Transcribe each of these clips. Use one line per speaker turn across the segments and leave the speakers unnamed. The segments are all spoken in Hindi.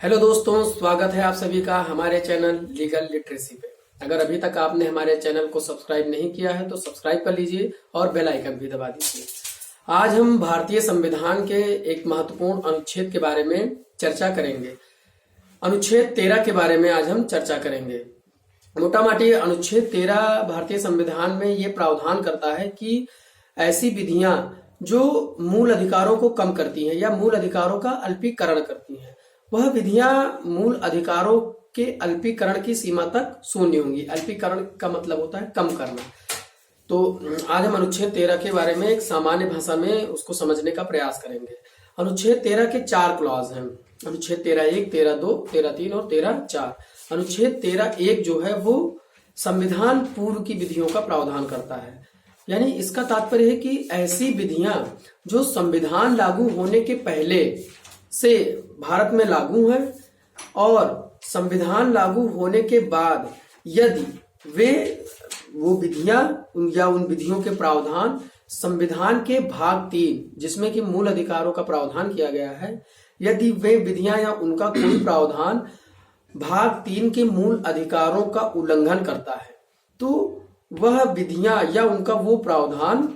हेलो दोस्तों, स्वागत है आप सभी का हमारे चैनल लीगल लिटरेसी पे। अगर अभी तक आपने हमारे चैनल को सब्सक्राइब नहीं किया है तो सब्सक्राइब कर लीजिए और बेल आइकन भी दबा दीजिए। आज हम भारतीय संविधान के एक महत्वपूर्ण अनुच्छेद के बारे में चर्चा करेंगे। अनुच्छेद 13 के बारे में आज हम चर्चा करेंगे। मोटा माटी अनुच्छेद 13 भारतीय संविधान में ये प्रावधान करता है कि ऐसी विधियां जो मूल अधिकारों को कम करती हैं या मूल अधिकारों का अल्पीकरण करती हैं, वह विधियां मूल अधिकारों के अल्पीकरण की सीमा तक शून्य होंगी। अल्पीकरण का मतलब होता है कम करना। तो आज हम अनुच्छेद 13 के बारे में एक सामान्य भाषा में उसको समझने का प्रयास करेंगे। अनुच्छेद 13 के 4 क्लॉज हैं। अनुच्छेद 13(1), 13(2), 13(3) और 13(4). अनुच्छेद 13(1) जो है वो संविधान पूर्व की विधियों का प्रावधान करता है। यानी इसका तात्पर्य है कि ऐसी विधियां जो संविधान लागू होने के पहले से भारत में लागू है और संविधान लागू होने के बाद यदि वो विधियां या उन विधियों के प्रावधान संविधान के भाग 3 जिसमें कि मूल अधिकारों का प्रावधान किया गया है, यदि वे विधियां या उनका कोई प्रावधान भाग 3 के मूल अधिकारों का उल्लंघन करता है तो वह विधियां या उनका वो प्रावधान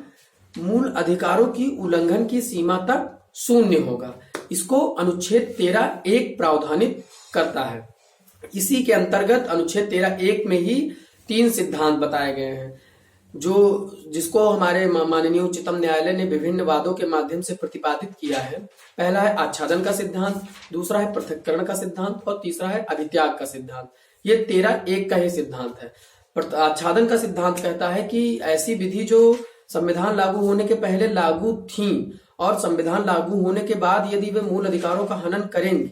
मूल अधिकारों की उल्लंघन की सीमा तक शून्य होगा। इसको अनुच्छेद 13(1) प्रावधानित करता है। इसी के अंतर्गत अनुच्छेद 13(1) में ही 3 सिद्धांत बताए गए हैं जिसको हमारे माननीय उच्चतम न्यायालय ने विभिन्न वादों के माध्यम से प्रतिपादित किया है। पहला है आच्छादन का सिद्धांत, दूसरा है पृथक्करण का सिद्धांत और तीसरा है अधित्याग का सिद्धांत। ये 13(1) का ही सिद्धांत है। आच्छादन का सिद्धांत कहता है कि ऐसी विधि जो संविधान लागू होने के पहले लागू थी और संविधान लागू होने के बाद यदि वे मूल अधिकारों का हनन करेंगे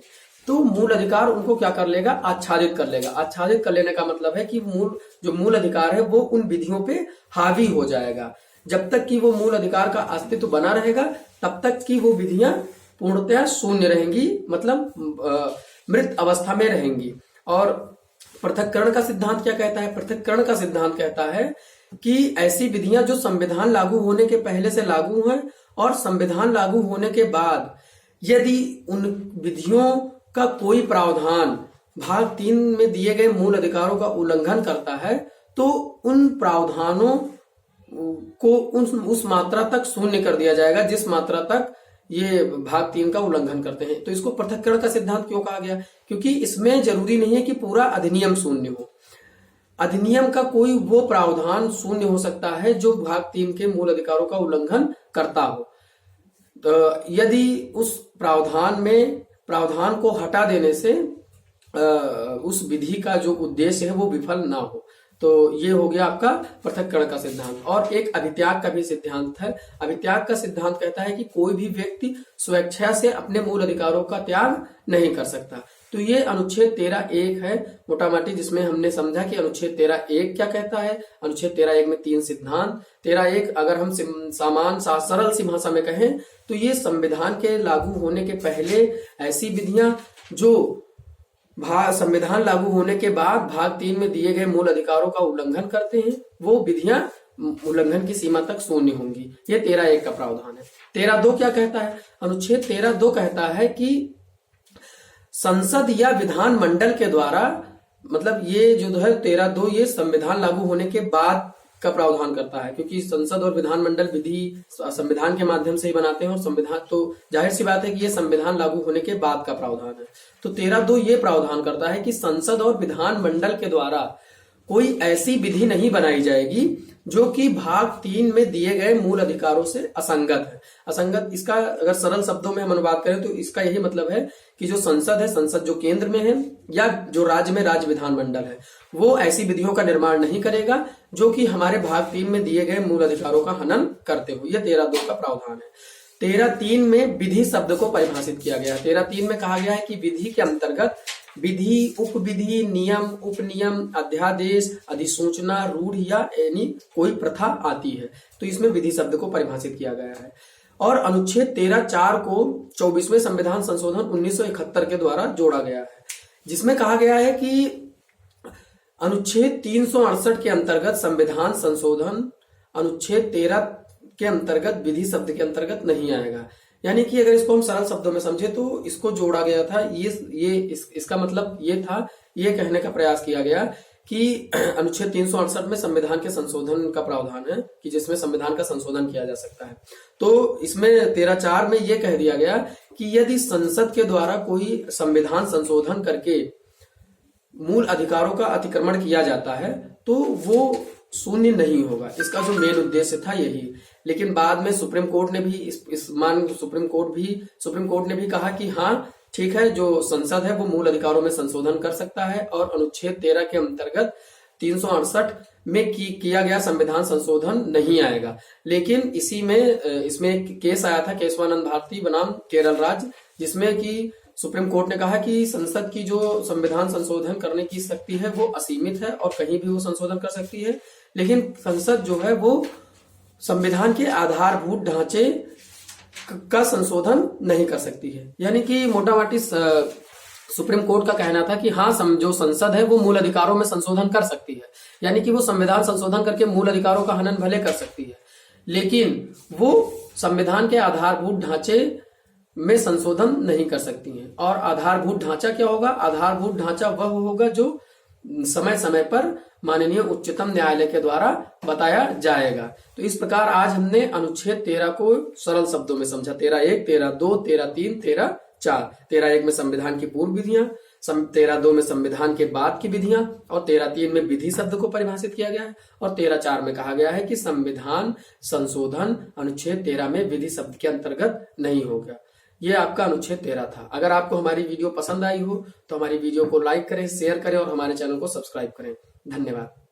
तो मूल अधिकार उनको क्या कर लेगा, आच्छादित कर लेगा। आच्छादित कर लेने का मतलब है कि मूल अधिकार है वो उन विधियों पे हावी हो जाएगा। जब तक कि वो मूल अधिकार का अस्तित्व बना रहेगा तब तक कि वो विधियां पूर्णतया शून्य रहेंगी, मतलब मृत अवस्था में रहेंगी। और पृथक्करण का सिद्धांत क्या कहता है? पृथक्करण का सिद्धांत कहता है कि ऐसी विधियां जो संविधान लागू होने के पहले से लागू हैं और संविधान लागू होने के बाद यदि उन विधियों का कोई प्रावधान भाग 3 में दिए गए मूल अधिकारों का उल्लंघन करता है तो उन प्रावधानों को उस मात्रा तक शून्य कर दिया जाएगा जिस मात्रा तक ये भाग 3 का उल्लंघन करते हैं। तो इसको पृथक्करण का सिद्धांत क्यों कहा गया? क्योंकि इसमें जरूरी नहीं है कि पूरा अधिनियम शून्य हो। अधिनियम का कोई वो प्रावधान शून्य हो सकता है जो भाग 3 के मूल अधिकारों का उल्लंघन करता हो। तो यदि उस प्रावधान को हटा देने से उस विधि का जो उद्देश्य है वो विफल ना हो, तो ये हो गया आपका पृथक्करण का सिद्धांत। और एक अधित्याग का भी सिद्धांत है। अधित्याग का सिद्धांत कहता है कि कोई भी व्यक्ति स्वेच्छा से अपने मूल अधिकारों का त्याग नहीं कर सकता। तो ये अनुच्छेद 13(1) है मोटा माटी, जिसमें हमने समझा कि अनुच्छेद 13(1) क्या कहता है। अनुच्छेद 13(1) में 3 सिद्धांत। 13(1) अगर हम सरल सी भाषा में कहें तो ये संविधान के लागू होने के पहले ऐसी विधियां जो संविधान लागू होने के बाद भाग 3 में दिए गए मूल अधिकारों का उल्लंघन करते हैं, वो विधियां उल्लंघन की सीमा तक शून्य होंगी। ये 13(1) का प्रावधान है। 13(2) क्या कहता है? अनुच्छेद 13(2) कहता है कि संसद या विधान मंडल के द्वारा, मतलब ये जो है 13(2) ये संविधान लागू होने के बाद का प्रावधान करता है, क्योंकि संसद और विधान मंडल विधि संविधान के माध्यम से ही बनाते हैं और संविधान तो जाहिर सी बात है कि ये संविधान लागू होने के बाद का प्रावधान है। तो 13(2) ये प्रावधान करता है कि संसद और विधान मंडल के द्वारा कोई ऐसी विधि नहीं बनाई जाएगी जो कि भाग 3 में दिए गए मूल अधिकारों से असंगत है। असंगत, इसका अगर सरल शब्दों में हम अनुवाद करें तो इसका यही मतलब है कि जो संसद है, संसद जो केंद्र में है या जो राज्य में राज्य विधानमंडल है, वो ऐसी विधियों का निर्माण नहीं करेगा जो कि हमारे भाग 3 में दिए गए मूल अधिकारों का हनन करते हो। यह 13(2) का प्रावधान है। 13(3) में विधि शब्द को परिभाषित किया गया है। 13(3) में कहा गया है कि विधि के अंतर्गत विधि, उपविधि, नियम, उपनियम, अध्यादेश, अधिसूचना, रूढ़ या यानी कोई प्रथा आती है। तो इसमें विधि शब्द को परिभाषित किया गया है। और अनुच्छेद 13(4) को 24वें संविधान संशोधन 1971 के द्वारा जोड़ा गया है, जिसमें कहा गया है कि अनुच्छेद 368 के अंतर्गत संविधान संशोधन अनुच्छेद 13 के अंतर्गत विधि शब्द के अंतर्गत नहीं आएगा। यानी कि अगर इसको हम सरल शब्दों में समझे तो इसको जोड़ा गया था, इसका मतलब ये था, ये कहने का प्रयास किया गया कि अनुच्छेद 368 में संविधान के संशोधन का प्रावधान है कि जिसमें संविधान का संशोधन किया जा सकता है। तो इसमें 13(4) में यह कह दिया गया कि यदि संसद के द्वारा कोई संविधान संशोधन करके मूल अधिकारों का अतिक्रमण किया जाता है तो वो शून्य नहीं होगा। इसका जो मेन उद्देश्य था यही। लेकिन बाद में सुप्रीम कोर्ट ने भी सुप्रीम कोर्ट ने भी कहा कि हाँ ठीक है, जो संसद है वो मूल अधिकारों में संशोधन कर सकता है और अनुच्छेद 13 के अंतर्गत 368 में किया गया संविधान संशोधन नहीं आएगा। लेकिन इसमें एक केस आया था, केशवानंद भारती बनाम केरल राज्य, जिसमें कि सुप्रीम कोर्ट ने कहा कि संसद की जो संविधान संशोधन करने की शक्ति है वो असीमित है और कहीं भी वो संशोधन कर सकती है, लेकिन संसद जो है वो संविधान के आधारभूत ढांचे का संशोधन नहीं कर सकती है। यानी कि मोटा मोटी सुप्रीम कोर्ट का कहना था कि हाँ, जो संसद है वो मूल अधिकारों में संशोधन कर सकती है, यानी कि वो संविधान संशोधन करके मूल अधिकारों का हनन भले कर सकती है, लेकिन वो संविधान के आधारभूत ढांचे में संशोधन नहीं कर सकती हैं। और आधारभूत ढांचा क्या होगा? आधारभूत ढांचा वह होगा जो समय समय पर माननीय उच्चतम न्यायालय के द्वारा बताया जाएगा। तो इस प्रकार आज हमने अनुच्छेद 13 को सरल शब्दों में समझा। 13(1), 13(2), 13(3), 13(4). 13(1) में संविधान की पूर्व विधियां, 13(2) में संविधान के बाद की विधियां और 13(3) में विधि शब्द को परिभाषित किया गया है और 13(4) में कहा गया है कि संविधान संशोधन अनुच्छेद 13 में विधि शब्द के अंतर्गत नहीं होगा। ये आपका अनुच्छेद 13 था। अगर आपको हमारी वीडियो पसंद आई हो तो हमारी वीडियो को लाइक करें, शेयर करें और हमारे चैनल को सब्सक्राइब करें। धन्यवाद।